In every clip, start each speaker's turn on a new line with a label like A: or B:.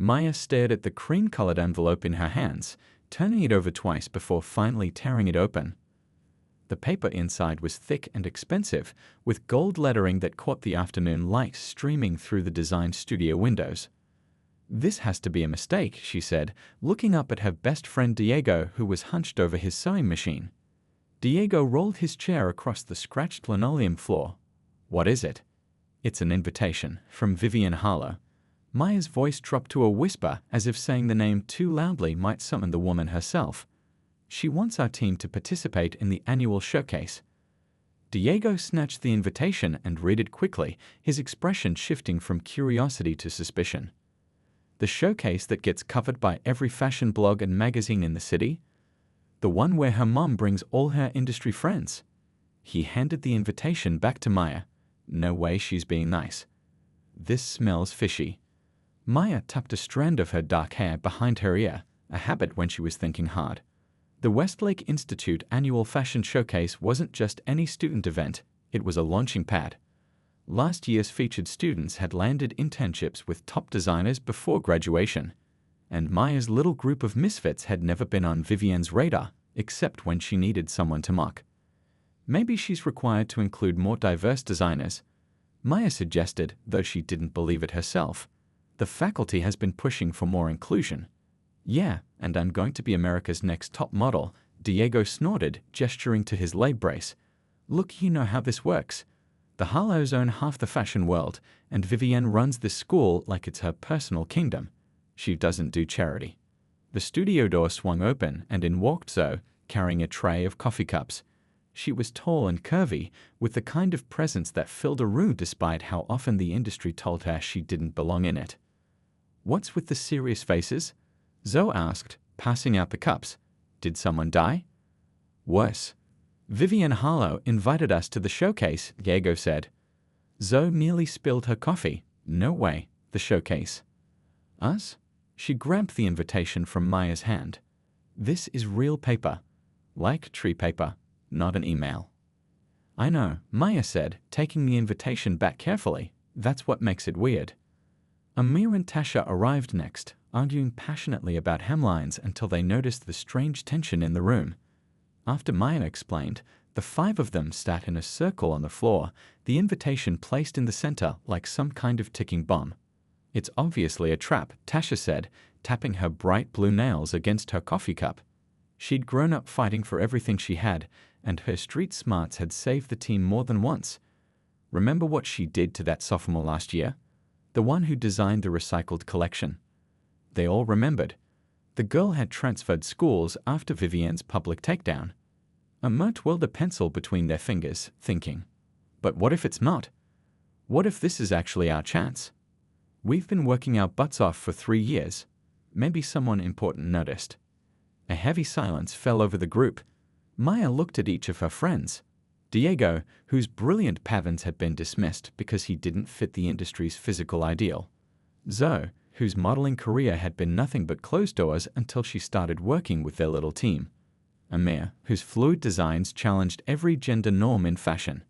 A: Maya stared at the cream-colored envelope in her hands, turning it over twice before finally tearing it open. The paper inside was thick and expensive, with gold lettering that caught the afternoon light streaming through the design studio windows. "This has to be a mistake," she said, looking up at her best friend Diego, who was hunched over his sewing machine. Diego rolled his chair across the scratched linoleum floor. "What is it?" "It's an invitation, from Vivian Harlow." Maya's voice dropped to a whisper, as if saying the name too loudly might summon the woman herself. "She wants our team to participate in the annual showcase." Diego snatched the invitation and read it quickly, his expression shifting from curiosity to suspicion. "The showcase that gets covered by every fashion blog and magazine in the city? The one where her mom brings all her industry friends?" He handed the invitation back to Maya. "No way she's being nice. This smells fishy." Maya tucked a strand of her dark hair behind her ear, a habit when she was thinking hard. The Westlake Institute Annual Fashion Showcase wasn't just any student event, it was a launching pad. Last year's featured students had landed internships with top designers before graduation, and Maya's little group of misfits had never been on Vivian's radar, except when she needed someone to mock. "Maybe she's required to include more diverse designers," Maya suggested, though she didn't believe it herself. "The faculty has been pushing for more inclusion." "Yeah, and I'm going to be America's next top model," Diego snorted, gesturing to his leg brace. "Look, you know how this works. The Harlows own half the fashion world, and Vivienne runs this school like it's her personal kingdom. She doesn't do charity." The studio door swung open, and in walked Zoe, carrying a tray of coffee cups. She was tall and curvy, with the kind of presence that filled a room despite how often the industry told her she didn't belong in it. "What's with the serious faces?" Zoe asked, passing out the cups. "Did someone die?" "Worse. Vivian Harlow invited us to the showcase," Diego said. Zoe nearly spilled her coffee. "No way, the showcase." "Us?" She grabbed the invitation from Maya's hand. "This is real paper. Like tree paper, not an email." "I know," Maya said, taking the invitation back carefully. "That's what makes it weird." Amir and Tasha arrived next, arguing passionately about hemlines until they noticed the strange tension in the room. After Maya explained, the five of them sat in a circle on the floor, the invitation placed in the center like some kind of ticking bomb. "It's obviously a trap," Tasha said, tapping her bright blue nails against her coffee cup. She'd grown up fighting for everything she had, and her street smarts had saved the team more than once. Remember what she did to that sophomore last year? The one who designed the recycled collection. They all remembered. The girl had transferred schools after Vivienne's public takedown. Amir twirled a pencil between their fingers, thinking, "But what if it's not? What if this is actually our chance? We've been working our butts off for 3 years. Maybe someone important noticed." A heavy silence fell over the group. Maya looked at each of her friends. Diego, whose brilliant patterns had been dismissed because he didn't fit the industry's physical ideal. Zoe, whose modeling career had been nothing but closed doors until she started working with their little team. Amir, whose fluid designs challenged every gender norm in fashion.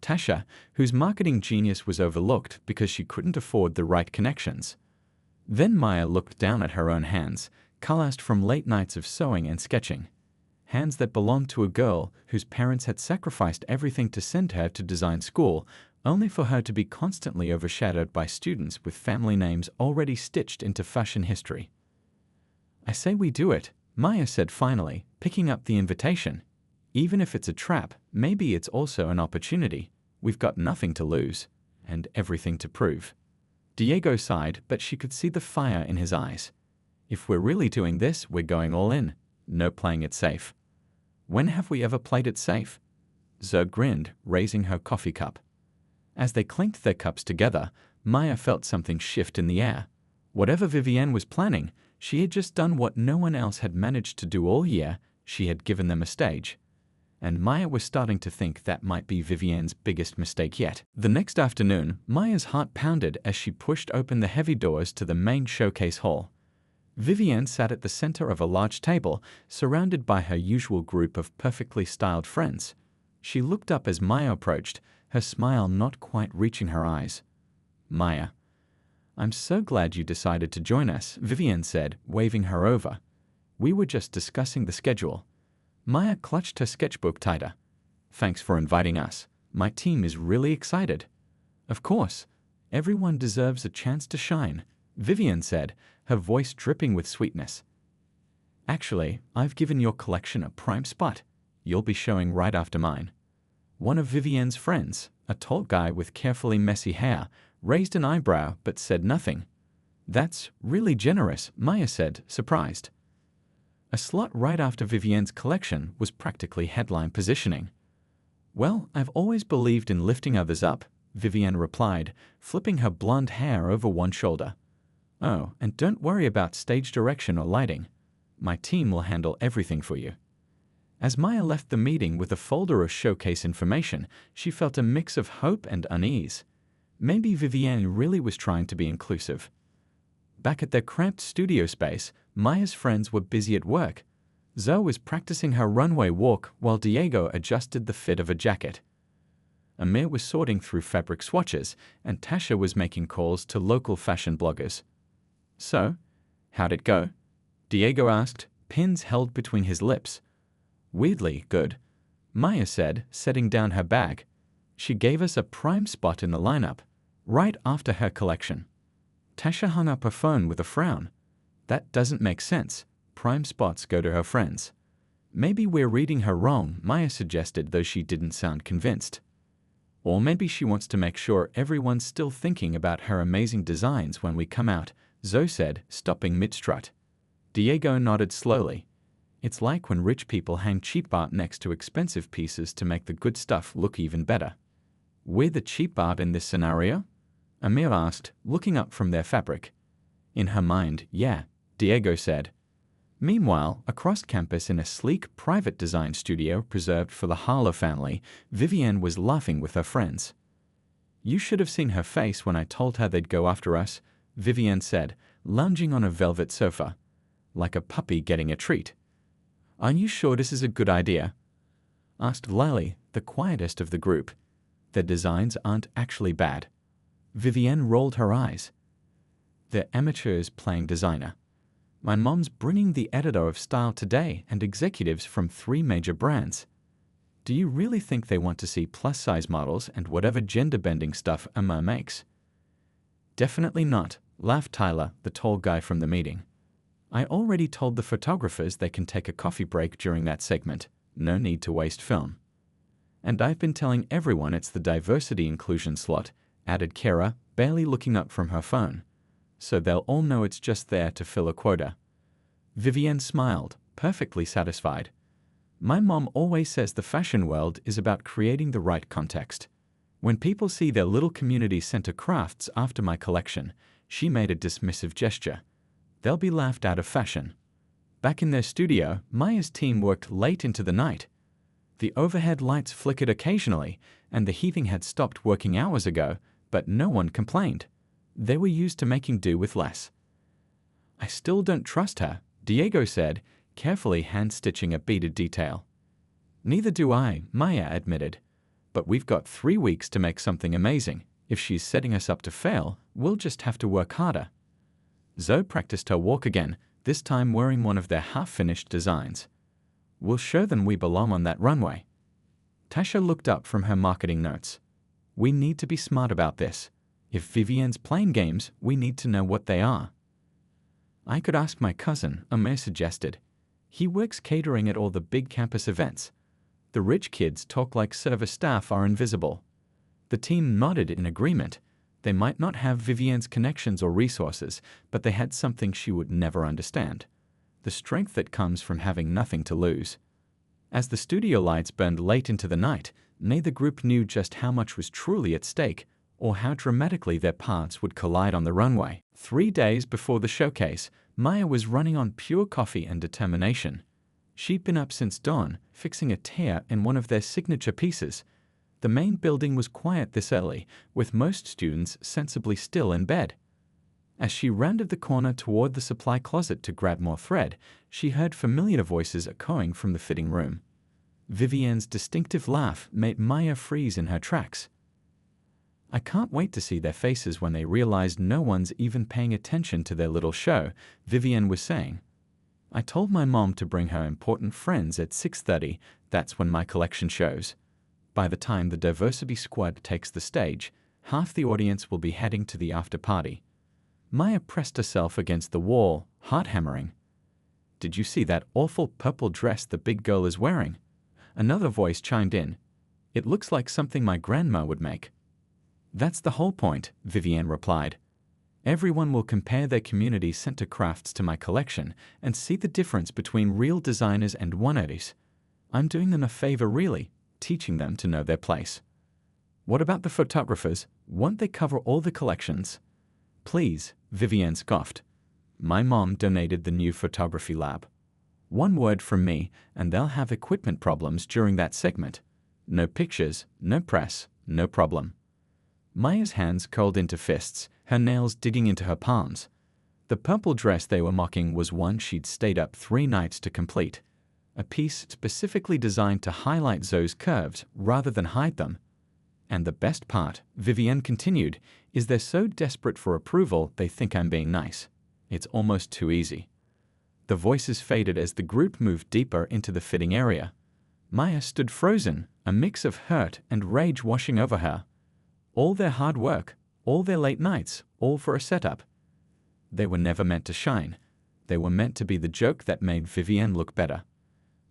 A: Tasha, whose marketing genius was overlooked because she couldn't afford the right connections. Then Maya looked down at her own hands, calloused from late nights of sewing and sketching. Hands that belonged to a girl whose parents had sacrificed everything to send her to design school, only for her to be constantly overshadowed by students with family names already stitched into fashion history. "I say we do it," Maya said finally, picking up the invitation. "Even if it's a trap, maybe it's also an opportunity. We've got nothing to lose, and everything to prove." Diego sighed, but she could see the fire in his eyes. "If we're really doing this, we're going all in. No playing it safe." "When have we ever played it safe?" Zoe grinned, raising her coffee cup. As they clinked their cups together, Maya felt something shift in the air. Whatever Vivienne was planning, she had just done what no one else had managed to do all year. She had given them a stage. And Maya was starting to think that might be Vivienne's biggest mistake yet. The next afternoon, Maya's heart pounded as she pushed open the heavy doors to the main showcase hall. Vivienne sat at the center of a large table, surrounded by her usual group of perfectly styled friends. She looked up as Maya approached, her smile not quite reaching her eyes. "Maya, I'm so glad you decided to join us, Vivienne said, waving her over. We were just discussing the schedule. Maya clutched her sketchbook tighter. Thanks for inviting us. My team is really excited. Of course. Everyone deserves a chance to shine, Vivienne said, her voice dripping with sweetness. Actually, I've given your collection a prime spot. You'll be showing right after mine. One of Vivienne's friends, a tall guy with carefully messy hair, raised an eyebrow but said nothing. That's really generous, Maya said, surprised. A slot right after Vivienne's collection was practically headline positioning. Well, I've always believed in lifting others up, Vivienne replied, flipping her blonde hair over one shoulder. Oh, and don't worry about stage direction or lighting. My team will handle everything for you. As Maya left the meeting with a folder of showcase information, she felt a mix of hope and unease. Maybe Vivienne really was trying to be inclusive. Back at their cramped studio space, Maya's friends were busy at work. Zoe was practicing her runway walk while Diego adjusted the fit of a jacket. Amir was sorting through fabric swatches, and Tasha was making calls to local fashion bloggers. So, how'd it go? Diego asked, pins held between his lips. Weirdly good, Maya said, setting down her bag. She gave us a prime spot in the lineup, right after her collection. Tasha hung up her phone with a frown. That doesn't make sense. Prime spots go to her friends. Maybe we're reading her wrong, Maya suggested, though she didn't sound convinced. Or maybe she wants to make sure everyone's still thinking about her amazing designs when we come out, Zoe said, stopping mid-strut. Diego nodded slowly. It's like when rich people hang cheap art next to expensive pieces to make the good stuff look even better. We're the cheap art in this scenario? Amir asked, looking up from their fabric. In her mind, yeah, Diego said. Meanwhile, across campus in a sleek private design studio preserved for the Harlow family, Vivienne was laughing with her friends. You should have seen her face when I told her they'd go after us, Vivienne said, lounging on a velvet sofa. Like a puppy getting a treat. Are you sure this is a good idea? Asked Lily, the quietest of the group. Their designs aren't actually bad. Vivienne rolled her eyes. They're amateurs playing designer. My mom's bringing the editor of Style Today and executives from 3 major brands. Do you really think they want to see plus-size models and whatever gender-bending stuff Amir makes? Definitely not, laughed Tyler, the tall guy from the meeting. I already told the photographers they can take a coffee break during that segment. No need to waste film. And I've been telling everyone it's the diversity inclusion slot, added Kara, barely looking up from her phone. So they'll all know it's just there to fill a quota. Vivienne smiled, perfectly satisfied. My mom always says the fashion world is about creating the right context. When people see their little community center crafts after my collection, she made a dismissive gesture. They'll be laughed out of fashion. Back in their studio, Maya's team worked late into the night. The overhead lights flickered occasionally, and the heating had stopped working hours ago, but no one complained. They were used to making do with less. I still don't trust her, Diego said, carefully hand-stitching a beaded detail. Neither do I, Maya admitted. But we've got 3 weeks to make something amazing. If she's setting us up to fail, we'll just have to work harder. Zoe practiced her walk again, this time wearing one of their half-finished designs. We'll show them we belong on that runway. Tasha looked up from her marketing notes. We need to be smart about this. If Vivienne's playing games, we need to know what they are. I could ask my cousin, Amir suggested. He works catering at all the big campus events. The rich kids talk like service staff are invisible. The team nodded in agreement. They might not have Vivienne's connections or resources, but they had something she would never understand. The strength that comes from having nothing to lose. As the studio lights burned late into the night, neither group knew just how much was truly at stake, or how dramatically their paths would collide on the runway. 3 days before the showcase, Maya was running on pure coffee and determination. She'd been up since dawn, fixing a tear in one of their signature pieces. The main building was quiet this early, with most students sensibly still in bed. As she rounded the corner toward the supply closet to grab more thread, she heard familiar voices echoing from the fitting room. Vivienne's distinctive laugh made Maya freeze in her tracks. I can't wait to see their faces when they realize no one's even paying attention to their little show, Vivienne was saying. I told my mom to bring her important friends at 6:30. That's when my collection shows. By the time the diversity squad takes the stage, half the audience will be heading to the after party. Maya pressed herself against the wall, heart hammering. Did you see that awful purple dress the big girl is wearing? Another voice chimed in. It looks like something my grandma would make. That's the whole point, Vivienne replied. Everyone will compare their community center crafts to my collection and see the difference between real designers and one-oddies. I'm doing them a favor really, teaching them to know their place. What about the photographers? Won't they cover all the collections? Please, Vivienne scoffed. My mom donated the new photography lab. One word from me, and they'll have equipment problems during that segment. No pictures, no press, no problem. Maya's hands curled into fists, her nails digging into her palms. The purple dress they were mocking was one she'd stayed up 3 nights to complete. A piece specifically designed to highlight Zoe's curves rather than hide them. And the best part, Vivienne continued, is they're so desperate for approval they think I'm being nice. It's almost too easy. The voices faded as the group moved deeper into the fitting area. Maya stood frozen, a mix of hurt and rage washing over her. All their hard work, all their late nights, all for a setup. They were never meant to shine. They were meant to be the joke that made Vivienne look better.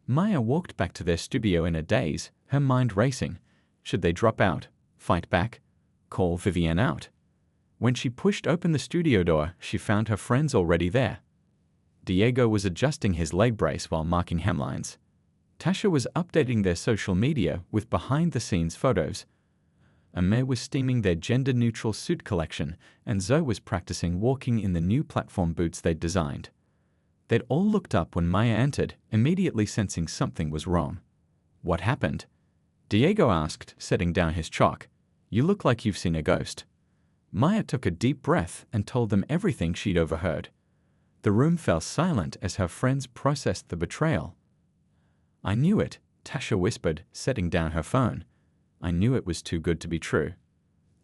A: Maya walked back to their studio in a daze, her mind racing. Should they drop out, fight back, call Vivienne out? When she pushed open the studio door, she found her friends already there. Diego was adjusting his leg brace while marking hemlines. Tasha was updating their social media with behind-the-scenes photos. Amir was steaming their gender-neutral suit collection, and Zoe was practicing walking in the new platform boots they'd designed. They'd all looked up when Maya entered, immediately sensing something was wrong. What happened? Diego asked, setting down his chalk. You look like you've seen a ghost. Maya took a deep breath and told them everything she'd overheard. The room fell silent as her friends processed the betrayal. I knew it, Tasha whispered, setting down her phone. I knew it was too good to be true.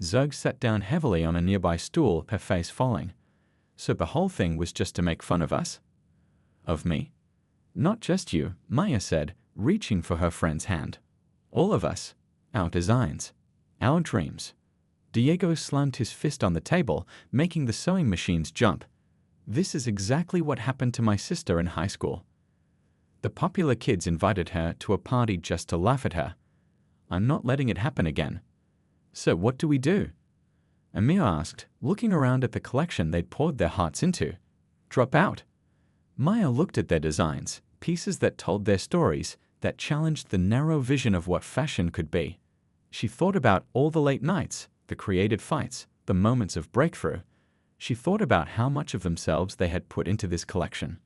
A: Zug sat down heavily on a nearby stool, her face falling. So the whole thing was just to make fun of us? Of me? Not just you, Maya said, reaching for her friend's hand. All of us. Our designs. Our dreams. Diego slammed his fist on the table, making the sewing machines jump. This is exactly what happened to my sister in high school. The popular kids invited her to a party just to laugh at her. I'm not letting it happen again. So what do we do? Amir asked, looking around at the collection they'd poured their hearts into. Drop out. Maya looked at their designs, pieces that told their stories, that challenged the narrow vision of what fashion could be. She thought about all the late nights, the creative fights, the moments of breakthrough. She thought about how much of themselves they had put into this collection.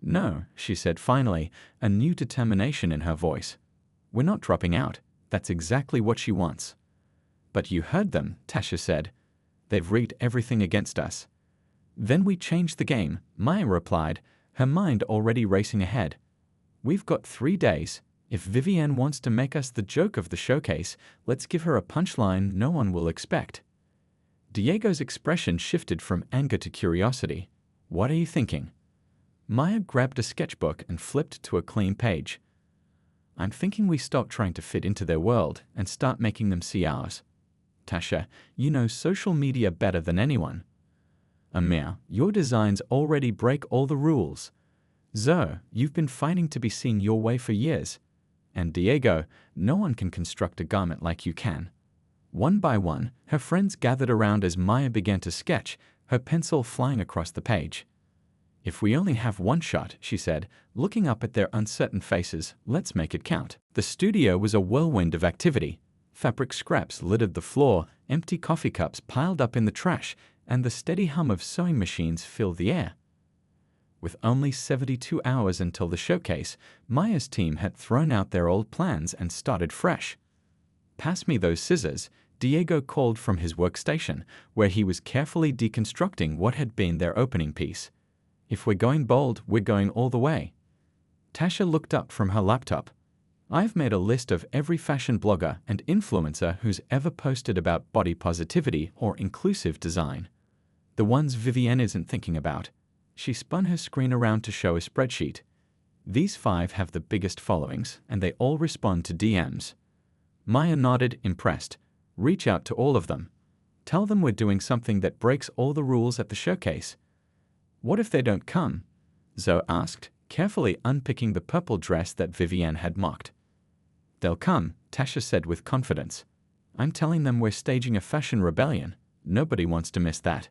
A: No, she said finally, a new determination in her voice. We're not dropping out. That's exactly what she wants. But you heard them, Tasha said. They've rigged everything against us. Then we changed the game, Maya replied, her mind already racing ahead. We've got 3 days. If Vivienne wants to make us the joke of the showcase, let's give her a punchline no one will expect. Diego's expression shifted from anger to curiosity. What are you thinking? Maya grabbed a sketchbook and flipped to a clean page. I'm thinking we stop trying to fit into their world and start making them see ours. Tasha, you know social media better than anyone. Amir, your designs already break all the rules. Zoe, you've been fighting to be seen your way for years. And Diego, no one can construct a garment like you can. One by one, her friends gathered around as Maya began to sketch, her pencil flying across the page. If we only have one shot, she said, looking up at their uncertain faces, let's make it count. The studio was a whirlwind of activity. Fabric scraps littered the floor, empty coffee cups piled up in the trash, and the steady hum of sewing machines filled the air. With only 72 hours until the showcase, Maya's team had thrown out their old plans and started fresh. Pass me those scissors, Diego called from his workstation, where he was carefully deconstructing what had been their opening piece. If we're going bold, we're going all the way. Tasha looked up from her laptop. I've made a list of every fashion blogger and influencer who's ever posted about body positivity or inclusive design. The ones Vivienne isn't thinking about. She spun her screen around to show a spreadsheet. These 5 have the biggest followings, and they all respond to DMs. Maya nodded, impressed. Reach out to all of them. Tell them we're doing something that breaks all the rules at the showcase. What if they don't come? Zoe asked, carefully unpicking the purple dress that Vivienne had mocked. They'll come, Tasha said with confidence. I'm telling them we're staging a fashion rebellion. Nobody wants to miss that.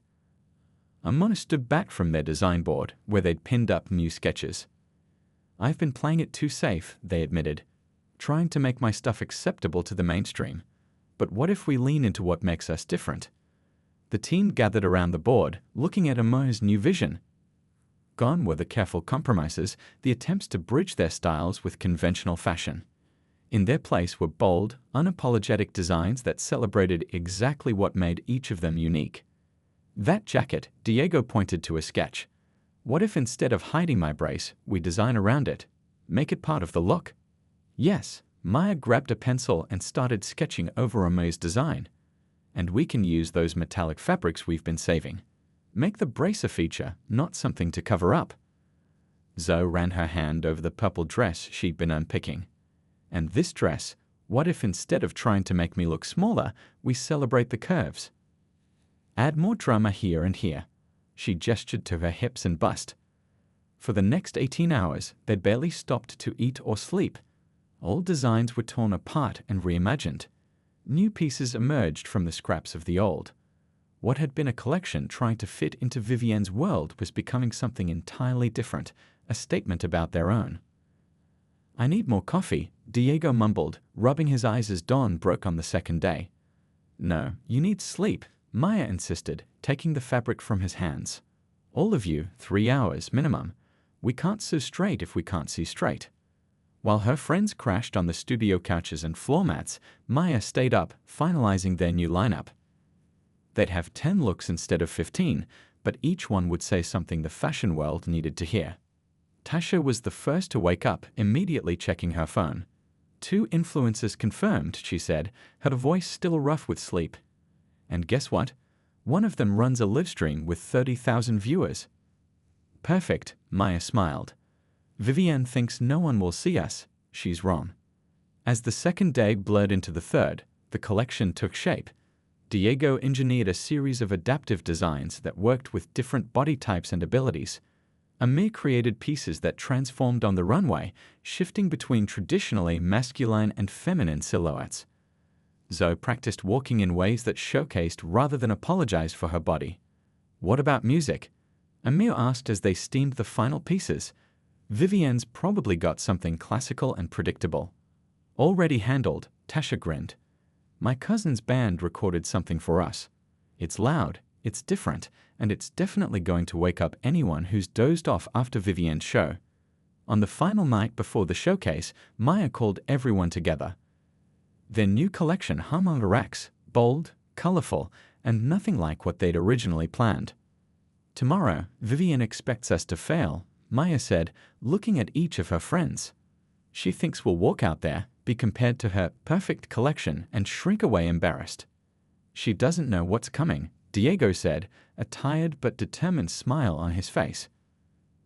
A: Mona stood back from their design board, where they'd pinned up new sketches. I've been playing it too safe, they admitted, trying to make my stuff acceptable to the mainstream. But what if we lean into what makes us different? The team gathered around the board, looking at Mona's new vision. Gone were the careful compromises, the attempts to bridge their styles with conventional fashion. In their place were bold, unapologetic designs that celebrated exactly what made each of them unique. That jacket, Diego pointed to a sketch. What if instead of hiding my brace, we design around it? Make it part of the look? Yes, Maya grabbed a pencil and started sketching over Ome's design. And we can use those metallic fabrics we've been saving. Make the brace a feature, not something to cover up. Zoe ran her hand over the purple dress she'd been unpicking. And this dress, what if instead of trying to make me look smaller, we celebrate the curves? Add more drama here and here. She gestured to her hips and bust. For the next 18 hours, they barely stopped to eat or sleep. Old designs were torn apart and reimagined. New pieces emerged from the scraps of the old. What had been a collection trying to fit into Vivienne's world was becoming something entirely different, a statement about their own. I need more coffee, Diego mumbled, rubbing his eyes as dawn broke on the second day. No, you need sleep, Maya insisted, taking the fabric from his hands. All of you, 3 hours minimum. We can't sew straight if we can't see straight. While her friends crashed on the studio couches and floor mats, Maya stayed up, finalizing their new lineup. They'd have 10 looks instead of 15, but each one would say something the fashion world needed to hear. Tasha was the first to wake up, immediately checking her phone. 2 influencers confirmed, she said, her voice still rough with sleep. And guess what? One of them runs a live stream with 30,000 viewers. Perfect, Maya smiled. Vivienne thinks no one will see us. She's wrong. As the second day blurred into the third, the collection took shape. Diego engineered a series of adaptive designs that worked with different body types and abilities. Amir created pieces that transformed on the runway, shifting between traditionally masculine and feminine silhouettes. Zoe practiced walking in ways that showcased rather than apologized for her body. What about music? Amir asked as they steamed the final pieces. Vivienne's probably got something classical and predictable. Already handled, Tasha grinned. My cousin's band recorded something for us. It's loud, it's different, and it's definitely going to wake up anyone who's dozed off after Vivienne's show. On the final night before the showcase, Maya called everyone together. Their new collection hung on racks, bold, colorful, and nothing like what they'd originally planned. Tomorrow, Vivienne expects us to fail, Maya said, looking at each of her friends. She thinks we'll walk out there, be compared to her perfect collection, and shrink away embarrassed. She doesn't know what's coming, Diego said, a tired but determined smile on his face.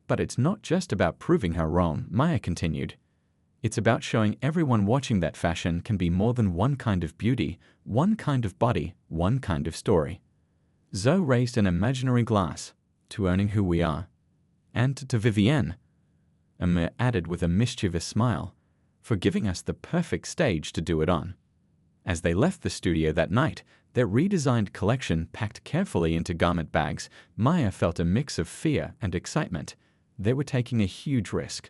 A: But it's not just about proving her wrong, Maya continued. It's about showing everyone watching that fashion can be more than one kind of beauty, one kind of body, one kind of story. Zoe raised an imaginary glass, to owning who we are. And to Vivienne, Amir added with a mischievous smile, for giving us the perfect stage to do it on. As they left the studio that night, their redesigned collection packed carefully into garment bags, Maya felt a mix of fear and excitement. They were taking a huge risk.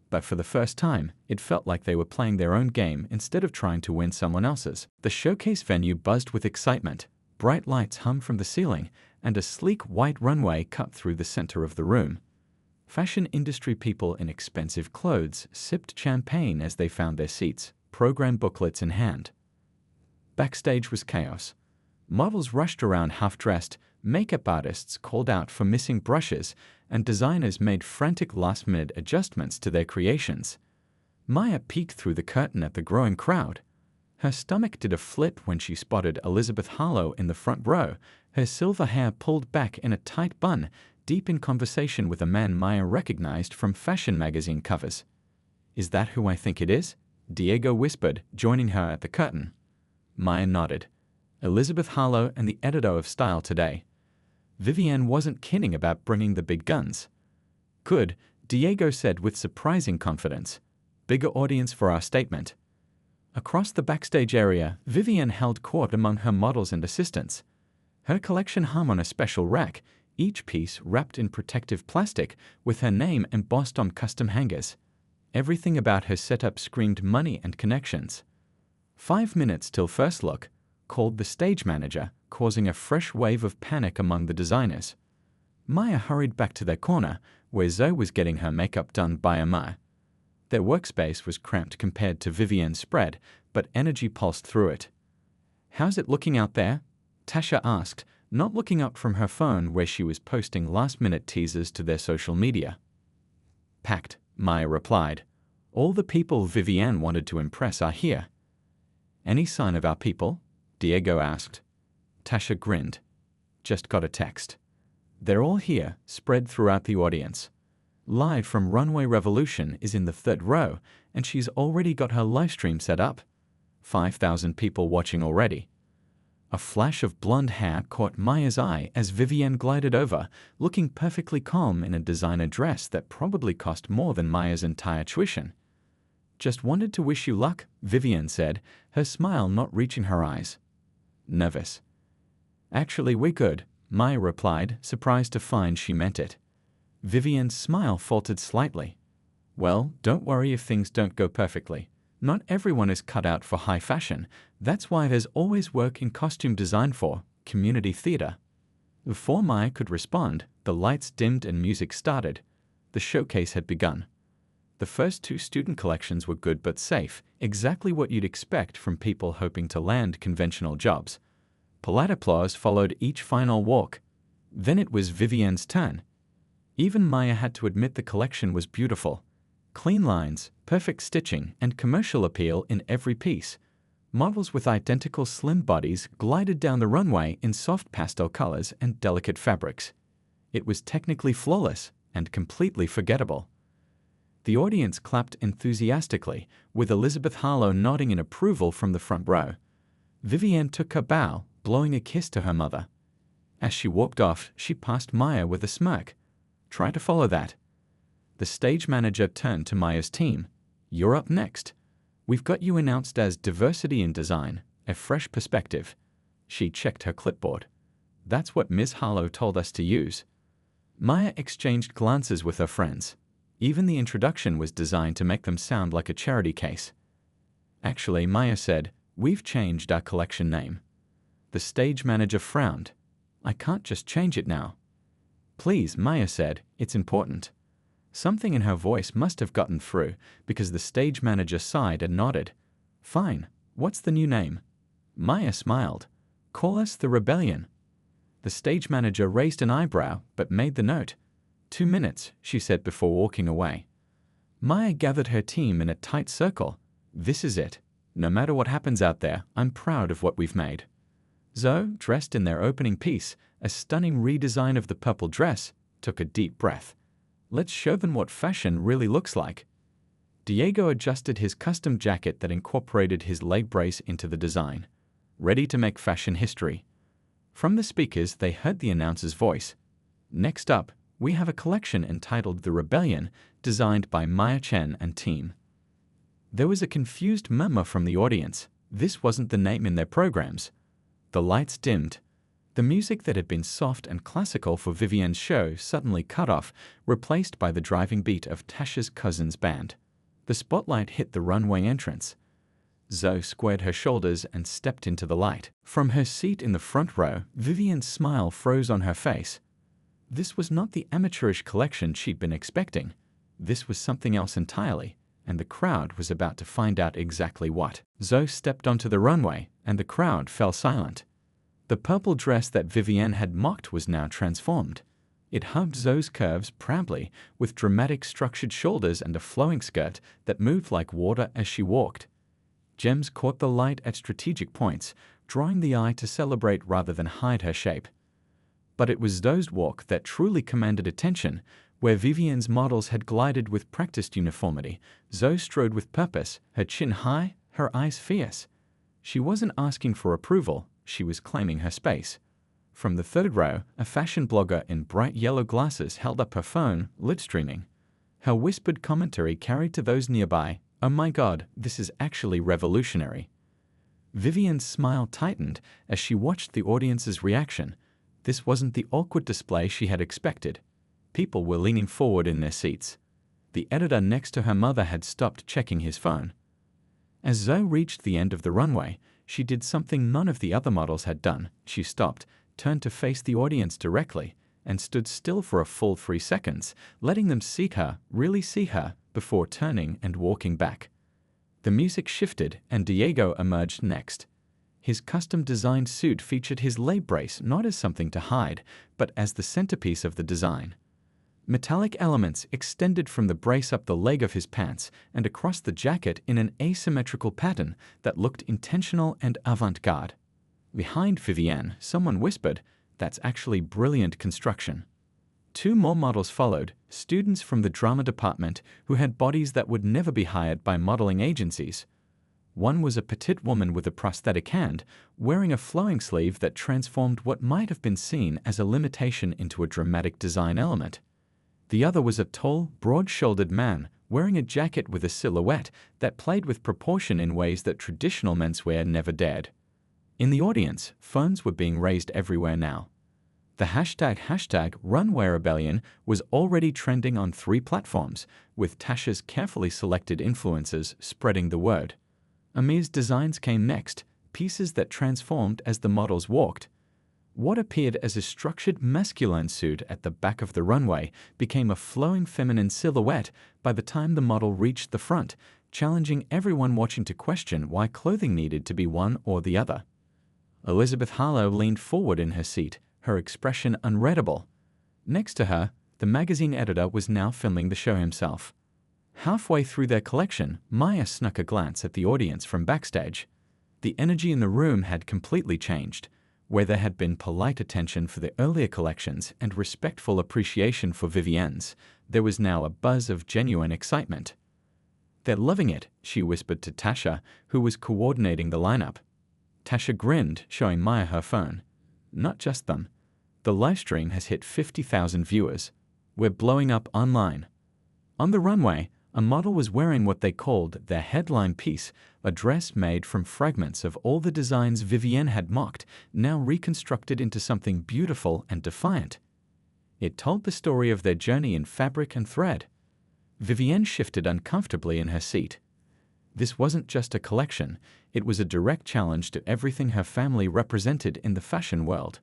A: But for the first time, it felt like they were playing their own game instead of trying to win someone else's. The showcase venue buzzed with excitement. Bright lights hung from the ceiling, and a sleek white runway cut through the center of the room. Fashion industry people in expensive clothes sipped champagne as they found their seats, program booklets in hand. Backstage was chaos. Models rushed around half-dressed, makeup artists called out for missing brushes, and designers made frantic last-minute adjustments to their creations. Maya peeked through the curtain at the growing crowd. Her stomach did a flip when she spotted Elizabeth Harlow in the front row, her silver hair pulled back in a tight bun, deep in conversation with a man Maya recognized from fashion magazine covers. "Is that who I think it is?" Diego whispered, joining her at the curtain. Maya nodded. Elizabeth Harlow and the editor of Style Today. Vivienne wasn't kidding about bringing the big guns. "Good," Diego said with surprising confidence. "Bigger audience for our statement." Across the backstage area, Vivienne held court among her models and assistants. Her collection hung on a special rack, each piece wrapped in protective plastic with her name embossed on custom hangers. Everything about her setup screamed money and connections. 5 minutes till first look, called the stage manager, causing a fresh wave of panic among the designers. Maya hurried back to their corner, where Zoe was getting her makeup done by Amar. Their workspace was cramped compared to Vivienne's spread, but energy pulsed through it. "How's it looking out there?" Tasha asked, not looking up from her phone where she was posting last-minute teasers to their social media. "Packed," Maya replied. "All the people Vivienne wanted to impress are here." "Any sign of our people?" Diego asked. Tasha grinned. "Just got a text. They're all here, spread throughout the audience. Live from Runway Revolution is in the third row, and she's already got her livestream set up. 5,000 people watching already." A flash of blonde hair caught Maya's eye as Vivienne glided over, looking perfectly calm in a designer dress that probably cost more than Maya's entire tuition. "Just wanted to wish you luck," Vivienne said, her smile not reaching her eyes. "Nervous?" "Actually, we're good," Maya replied, surprised to find she meant it. Vivienne's smile faltered slightly. "Well, don't worry if things don't go perfectly. Not everyone is cut out for high fashion. That's why there's always work in costume design for community theater." Before Maya could respond, the lights dimmed and music started. The showcase had begun. The first 2 student collections were good but safe, exactly what you'd expect from people hoping to land conventional jobs. Polite applause followed each final walk. Then it was Vivienne's turn. Even Maya had to admit the collection was beautiful. Clean lines, perfect stitching, and commercial appeal in every piece. Models with identical slim bodies glided down the runway in soft pastel colors and delicate fabrics. It was technically flawless and completely forgettable. The audience clapped enthusiastically, with Elizabeth Harlow nodding in approval from the front row. Vivienne took her bow, blowing a kiss to her mother. As she walked off, she passed Maya with a smirk. "Try to follow that." The stage manager turned to Maya's team. "You're up next. We've got you announced as Diversity in Design, a fresh perspective." She checked her clipboard. "That's what Ms. Harlow told us to use." Maya exchanged glances with her friends. Even the introduction was designed to make them sound like a charity case. "Actually," Maya said, "we've changed our collection name." The stage manager frowned. "I can't just change it now." "Please," Maya said, "it's important." Something in her voice must have gotten through, because the stage manager sighed and nodded. "Fine. What's the new name?" Maya smiled. "Call us the Rebellion." The stage manager raised an eyebrow, but made the note. 2 minutes, she said before walking away. Maya gathered her team in a tight circle. "This is it. No matter what happens out there, I'm proud of what we've made." Zoe, dressed in their opening piece, a stunning redesign of the purple dress, took a deep breath. "Let's show them what fashion really looks like." Diego adjusted his custom jacket that incorporated his leg brace into the design. Ready to make fashion history. From the speakers, they heard the announcer's voice. "Next up, we have a collection entitled The Rebellion, designed by Maya Chen and team." There was a confused murmur from the audience. This wasn't the name in their programs. The lights dimmed. The music that had been soft and classical for Vivienne's show suddenly cut off, replaced by the driving beat of Tasha's cousin's band. The spotlight hit the runway entrance. Zoe squared her shoulders and stepped into the light. From her seat in the front row, Vivienne's smile froze on her face. This was not the amateurish collection she'd been expecting. This was something else entirely, and the crowd was about to find out exactly what. Zoe stepped onto the runway, and the crowd fell silent. The purple dress that Vivienne had mocked was now transformed. It hugged Zoe's curves proudly, with dramatic structured shoulders and a flowing skirt that moved like water as she walked. Gems caught the light at strategic points, drawing the eye to celebrate rather than hide her shape. But it was Zoe's walk that truly commanded attention. Where Vivienne's models had glided with practiced uniformity, Zoe strode with purpose, her chin high, her eyes fierce. She wasn't asking for approval, she was claiming her space. From the third row, a fashion blogger in bright yellow glasses held up her phone, lip streaming. Her whispered commentary carried to those nearby, "Oh my God, this is actually revolutionary." Vivienne's smile tightened as she watched the audience's reaction. This wasn't the awkward display she had expected. People were leaning forward in their seats. The editor next to her mother had stopped checking his phone. As Zoe reached the end of the runway, she did something none of the other models had done. She stopped, turned to face the audience directly, and stood still for a full 3 seconds, letting them see her, really see her, before turning and walking back. The music shifted, and Diego emerged next. His custom-designed suit featured his leg brace not as something to hide, but as the centerpiece of the design. Metallic elements extended from the brace up the leg of his pants and across the jacket in an asymmetrical pattern that looked intentional and avant-garde. Behind Vivienne, someone whispered, "That's actually brilliant construction." 2 more models followed, students from the drama department who had bodies that would never be hired by modeling agencies. One was a petite woman with a prosthetic hand, wearing a flowing sleeve that transformed what might have been seen as a limitation into a dramatic design element. The other was a tall, broad-shouldered man, wearing a jacket with a silhouette that played with proportion in ways that traditional menswear never dared. In the audience, phones were being raised everywhere now. The hashtag Runway Rebellion was already trending on 3 platforms, with Tasha's carefully selected influencers spreading the word. Amir's designs came next, pieces that transformed as the models walked. What appeared as a structured masculine suit at the back of the runway became a flowing feminine silhouette by the time the model reached the front, challenging everyone watching to question why clothing needed to be one or the other. Elizabeth Harlow leaned forward in her seat, her expression unreadable. Next to her, the magazine editor was now filming the show himself. Halfway through their collection, Maya snuck a glance at the audience from backstage. The energy in the room had completely changed. Where there had been polite attention for the earlier collections and respectful appreciation for Vivienne's, there was now a buzz of genuine excitement. "They're loving it," she whispered to Tasha, who was coordinating the lineup. Tasha grinned, showing Maya her phone. "Not just them. The livestream has hit 50,000 viewers. We're blowing up online." On the runway, a model was wearing what they called their headline piece, a dress made from fragments of all the designs Vivienne had mocked, now reconstructed into something beautiful and defiant. It told the story of their journey in fabric and thread. Vivienne shifted uncomfortably in her seat. This wasn't just a collection, it was a direct challenge to everything her family represented in the fashion world.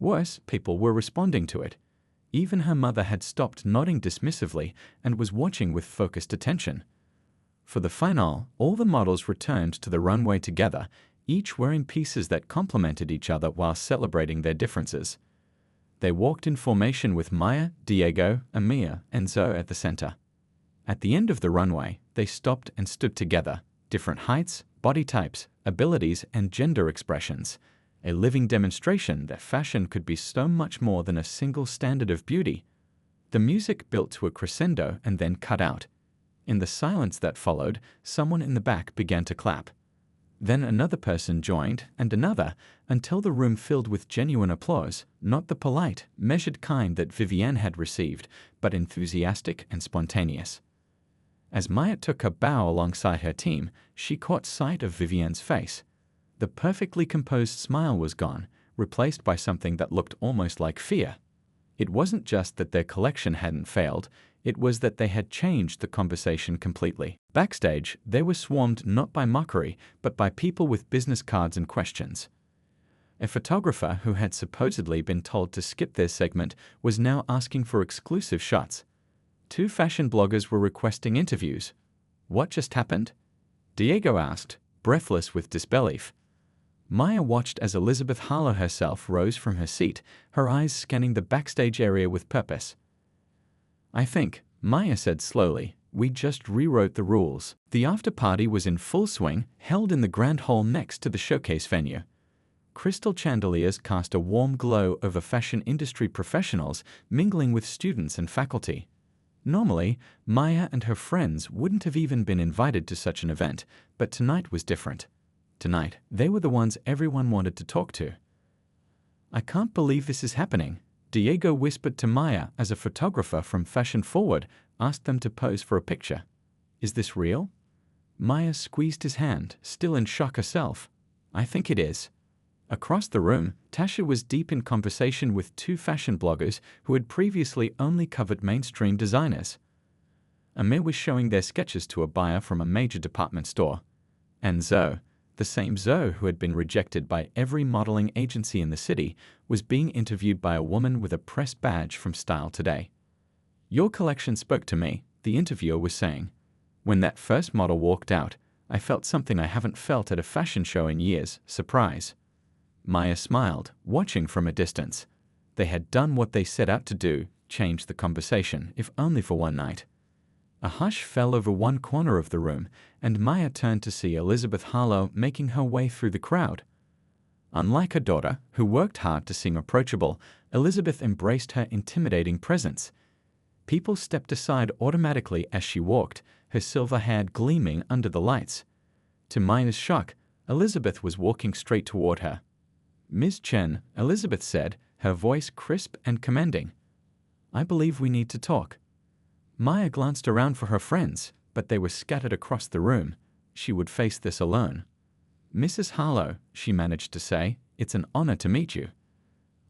A: Worse, people were responding to it. Even her mother had stopped nodding dismissively and was watching with focused attention. For the finale, all the models returned to the runway together, each wearing pieces that complemented each other while celebrating their differences. They walked in formation with Maya, Diego, Amir, and Zoe at the center. At the end of the runway, they stopped and stood together, different heights, body types, abilities, and gender expressions. A living demonstration that fashion could be so much more than a single standard of beauty. The music built to a crescendo and then cut out. In the silence that followed, someone in the back began to clap. Then another person joined, and another, until the room filled with genuine applause, not the polite, measured kind that Vivienne had received, but enthusiastic and spontaneous. As Maya took her bow alongside her team, she caught sight of Vivienne's face. The perfectly composed smile was gone, replaced by something that looked almost like fear. It wasn't just that their collection hadn't failed, it was that they had changed the conversation completely. Backstage, they were swarmed not by mockery, but by people with business cards and questions. A photographer who had supposedly been told to skip their segment was now asking for exclusive shots. 2 fashion bloggers were requesting interviews. "What just happened?" Diego asked, breathless with disbelief. Maya watched as Elizabeth Harlow herself rose from her seat, her eyes scanning the backstage area with purpose. "I think," Maya said slowly, "we just rewrote the rules." The after-party was in full swing, held in the grand hall next to the showcase venue. Crystal chandeliers cast a warm glow over fashion industry professionals mingling with students and faculty. Normally, Maya and her friends wouldn't have even been invited to such an event, but tonight was different. Tonight, they were the ones everyone wanted to talk to. "I can't believe this is happening," Diego whispered to Maya as a photographer from Fashion Forward asked them to pose for a picture. "Is this real?" Maya squeezed his hand, still in shock herself. "I think it is." Across the room, Tasha was deep in conversation with two fashion bloggers who had previously only covered mainstream designers. Amir was showing their sketches to a buyer from a major department store. And Zoe, the same Zoe who had been rejected by every modeling agency in the city, was being interviewed by a woman with a press badge from Style Today. "Your collection spoke to me," the interviewer was saying. "When that first model walked out, I felt something I haven't felt at a fashion show in years, surprise." Maya smiled, watching from a distance. They had done what they set out to do, change the conversation, if only for one night. A hush fell over one corner of the room, and Maya turned to see Elizabeth Harlow making her way through the crowd. Unlike her daughter, who worked hard to seem approachable, Elizabeth embraced her intimidating presence. People stepped aside automatically as she walked, her silver hair gleaming under the lights. To Maya's shock, Elizabeth was walking straight toward her. "Ms. Chen," Elizabeth said, her voice crisp and commanding. "I believe we need to talk." Maya glanced around for her friends, but they were scattered across the room. She would face this alone. "Mrs. Harlow," she managed to say, "it's an honor to meet you."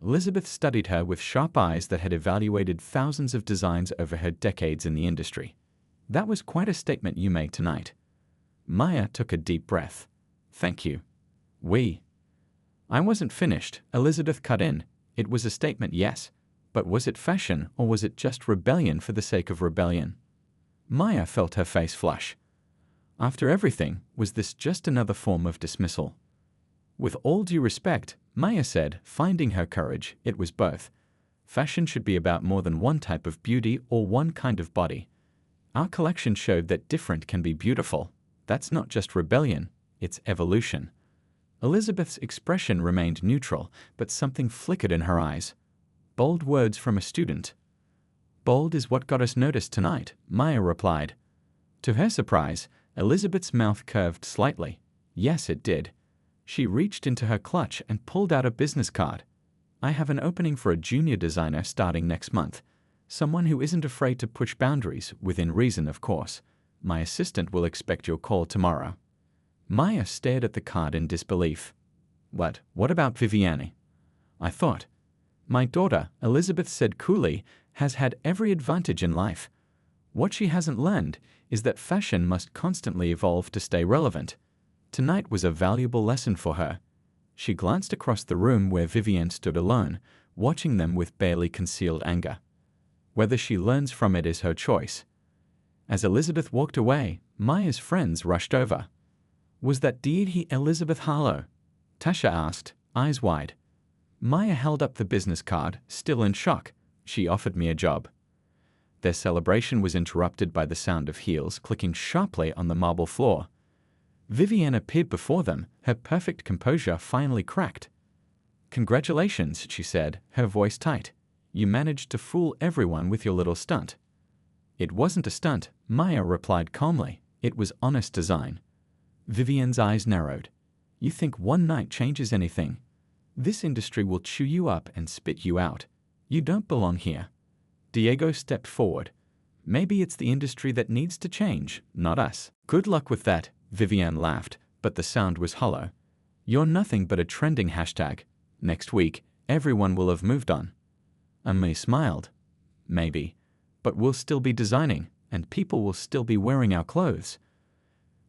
A: Elizabeth studied her with sharp eyes that had evaluated thousands of designs over her decades in the industry. "That was quite a statement you made tonight." Maya took a deep breath. "Thank you." I wasn't finished," Elizabeth cut in. "It was a statement, yes. But was it fashion, or was it just rebellion for the sake of rebellion?" Maya felt her face flush. After everything, was this just another form of dismissal? "With all due respect," Maya said, finding her courage, "it was both. Fashion should be about more than one type of beauty or one kind of body. Our collection showed that different can be beautiful. That's not just rebellion, it's evolution." Elizabeth's expression remained neutral, but something flickered in her eyes. Bold words from a student. "Bold is what got us noticed tonight," Maya replied. To her surprise, Elizabeth's mouth curved slightly. Yes, it did. She reached into her clutch and pulled out a business card. "I have an opening for a junior designer starting next month. Someone who isn't afraid to push boundaries, within reason, of course. My assistant will expect your call tomorrow." Maya stared at the card in disbelief. What about Viviane?" "I thought." "My daughter," Elizabeth said coolly, "has had every advantage in life. What she hasn't learned is that fashion must constantly evolve to stay relevant. Tonight was a valuable lesson for her." She glanced across the room where Viviane stood alone, watching them with barely concealed anger. Whether she learns from it is her choice. As Elizabeth walked away, Maya's friends rushed over. "Was that deity Elizabeth Harlow?" Tasha asked, eyes wide. Maya held up the business card, still in shock. "She offered me a job." Their celebration was interrupted by the sound of heels clicking sharply on the marble floor. Viviane appeared before them, her perfect composure finally cracked. "Congratulations," she said, her voice tight. "You managed to fool everyone with your little stunt." "It wasn't a stunt," Maya replied calmly. "It was honest design." Viviane's eyes narrowed. "You think one night changes anything? This industry will chew you up and spit you out. You don't belong here." Diego stepped forward. "Maybe it's the industry that needs to change, not us." "Good luck with that," Viviane laughed, but the sound was hollow. "You're nothing but a trending hashtag. Next week, everyone will have moved on." Amir smiled. "Maybe. But we'll still be designing, and people will still be wearing our clothes."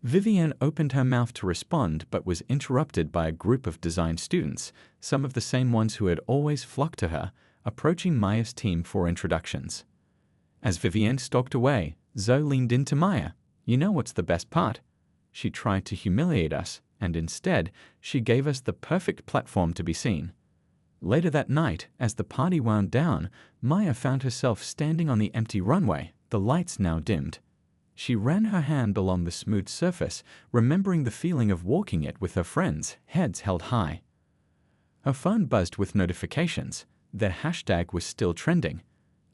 A: Viviane opened her mouth to respond but was interrupted by a group of design students, some of the same ones who had always flocked to her, approaching Maya's team for introductions. As Viviane stalked away, Zoe leaned into Maya. "You know what's the best part? She tried to humiliate us, and instead, she gave us the perfect platform to be seen. Later that night, as the party wound down, Maya found herself standing on the empty runway, the lights now dimmed. She ran her hand along the smooth surface, remembering the feeling of walking it with her friends, heads held high. Her phone buzzed with notifications. Their hashtag was still trending.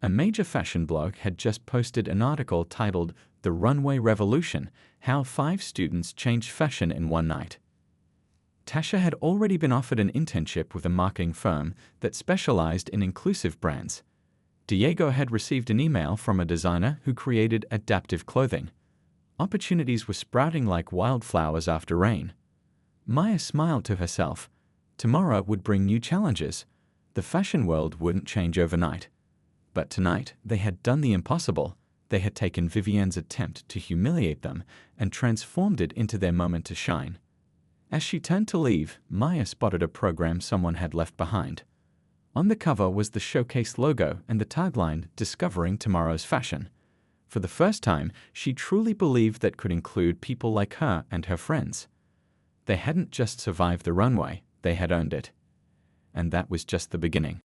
A: A major fashion blog had just posted an article titled "The Runway Revolution: How 5 Students Changed Fashion in One Night." Tasha had already been offered an internship with a marketing firm that specialized in inclusive brands. Diego had received an email from a designer who created adaptive clothing. Opportunities were sprouting like wildflowers after rain. Maya smiled to herself. Tomorrow would bring new challenges. The fashion world wouldn't change overnight. But tonight, they had done the impossible. They had taken Vivienne's attempt to humiliate them and transformed it into their moment to shine. As she turned to leave, Maya spotted a program someone had left behind. On the cover was the showcase logo and the tagline, "Discovering Tomorrow's Fashion." For the first time, she truly believed that could include people like her and her friends. They hadn't just survived the runway, they had earned it. And that was just the beginning.